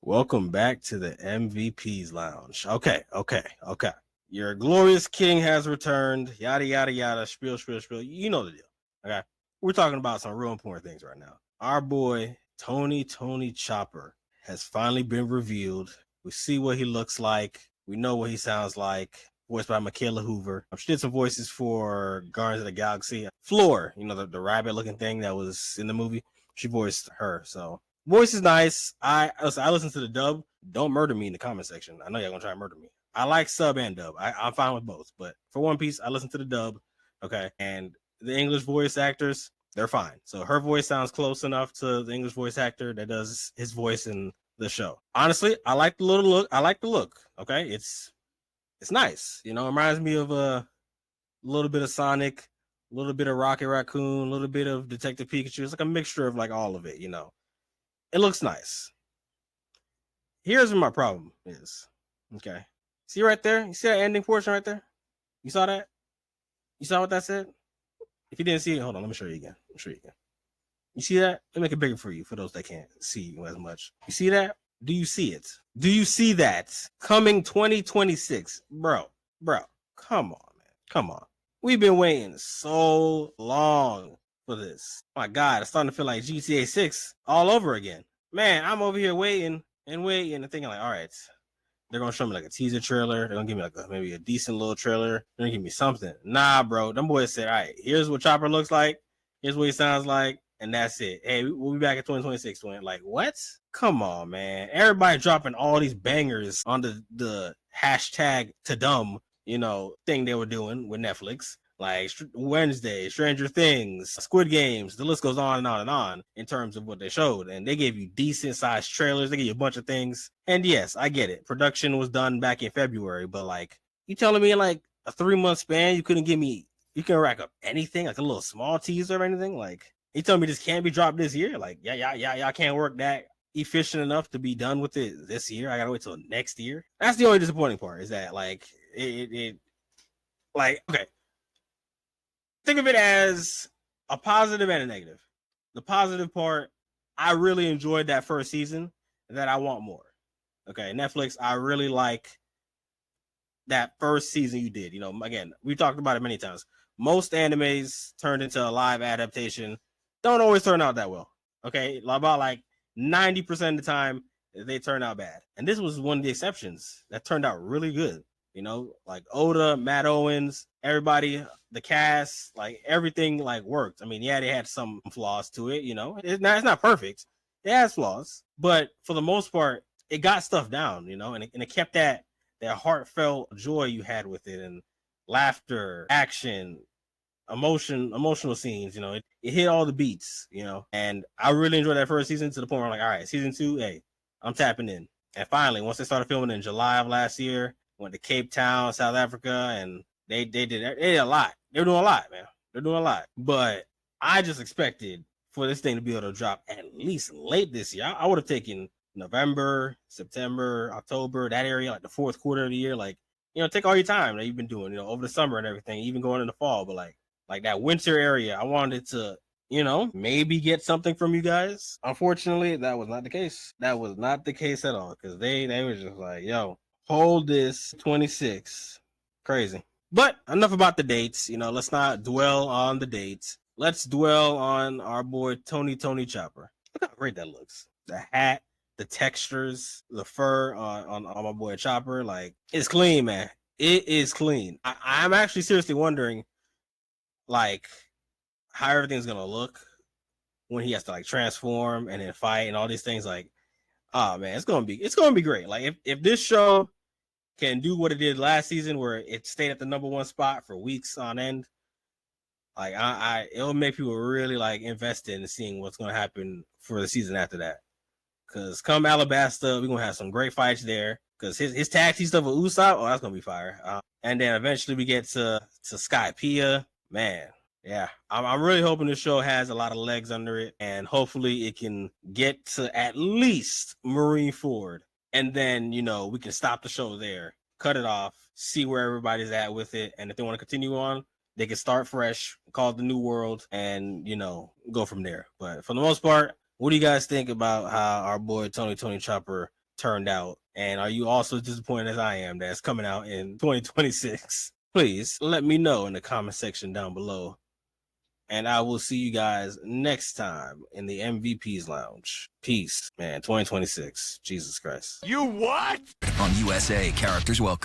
Welcome back to the MVP's Lounge. Okay. Your glorious king has returned. Yada, yada, yada. Spiel. You know the deal. Okay. We're talking about some real important things right now. Our boy, Tony Chopper, has finally been revealed. We see what he looks like. We know what he sounds like. Voiced by Michaela Hoover. She did some voices for Guardians of the Galaxy. Floor, the rabbit looking thing that was in the movie. She voiced her. So voice is nice. I listen to the dub. Don't murder me in the comment section. I know y'all gonna try to murder me. I like sub and dub. I'm fine with both. But for One Piece, I listen to the dub. Okay. And the English voice actors, they're fine. So her voice sounds close enough to the English voice actor that does his voice in the show. Honestly, I like the little look. I like the look. Okay. It's nice. It reminds me of a little bit of Sonic, a little bit of Rocket Raccoon, a little bit of Detective Pikachu. It's like a mixture of like all of it, It looks nice. Here's what my problem is. Okay. See right there? You see that ending portion right there? You saw that? You saw what that said? If you didn't see it, hold on. Let me show you again. You see that? Let me make it bigger for you, for those that can't see you as much. You see that? Do you see it? Do you see that? Coming 2026. Bro, come on, man. Come on. We've been waiting so long for this. My God, it's starting to feel like GTA 6 all over again. Man, I'm over here waiting and thinking like, all right, they're going to show me like a teaser trailer. They're going to give me like maybe a decent little trailer. They're going to give me something. Nah, bro. Them boys said, all right, here's what Chopper looks like. Here's what he sounds like. And that's it. Hey, we'll be back in 2026. Like, what? Come on, man. Everybody dropping all these bangers on the hashtag Tudum, thing they were doing with Netflix. Like Wednesday, Stranger Things, Squid Games, the list goes on and on and on in terms of what they showed. And they gave you decent sized trailers. They gave you a bunch of things. And yes, I get it. Production was done back in February, but like, you telling me in like a 3-month span, you couldn't rack up anything, like a little small teaser or anything? Like, you telling me this can't be dropped this year? Like, y'all can't work that efficient enough to be done with it this year. I gotta wait till next year. That's the only disappointing part, is that like it like, okay. Think of it as a positive and a negative. The positive part, I really enjoyed that first season, that I want more. Okay, Netflix, I really like that first season you did. Again, we've talked about it many times. Most animes turned into a live adaptation don't always turn out that well. Okay, about like 90% of the time, they turn out bad. And this was one of the exceptions that turned out really good. Like Oda, Matt Owens, everybody, the cast, like everything like worked. I mean, yeah, they had some flaws to it, It's not perfect. It has flaws, but for the most part, it got stuff down, and it kept that heartfelt joy you had with it, and laughter, action, emotional scenes, it hit all the beats, and I really enjoyed that first season, to the point where I'm like, all right, season 2, hey, I'm tapping in. And finally, once they started filming in July of last year, went to Cape Town, South Africa, and they did a lot. They're doing a lot, man. They're doing a lot. But I just expected for this thing to be able to drop at least late this year. I would have taken November, September, October, that area, like the fourth quarter of the year. Like, take all your time that you've been doing, over the summer and everything, even going in the fall. But like that winter area, I wanted to, maybe get something from you guys. Unfortunately, that was not the case. That was not the case at all, because they were just like, yo, hold this 26. Crazy. But enough about the dates. Let's not dwell on the dates. Let's dwell on our boy Tony Chopper. Look how great that looks. The hat, the textures, the fur on my boy Chopper. Like, it's clean, man. It is clean. I'm actually seriously wondering, like, how everything's gonna look when he has to like transform and then fight and all these things. Like, oh man, it's gonna be great. Like, if this show can do what it did last season, where it stayed at the number 1 spot for weeks on end, like it'll make people really like invested in seeing what's gonna happen for the season after that. Because come Alabasta, we're gonna have some great fights there. Because his tag team stuff with Usopp, that's gonna be fire. And then eventually we get to Skypiea. Man, yeah, I'm really hoping this show has a lot of legs under it, and hopefully it can get to at least Marineford, and then we can stop the show there, cut it off, see where everybody's at with it, and if they want to continue on, they can start fresh, call it the New World, and go from there. But for the most part, what do you guys think about how our boy Tony Chopper turned out? And are you also disappointed as I am that it's coming out in 2026? Please let me know in the comment section down below. And I will see you guys next time in the MVP's Lounge. Peace, man. 2026. Jesus Christ. You what? On USA, characters welcome.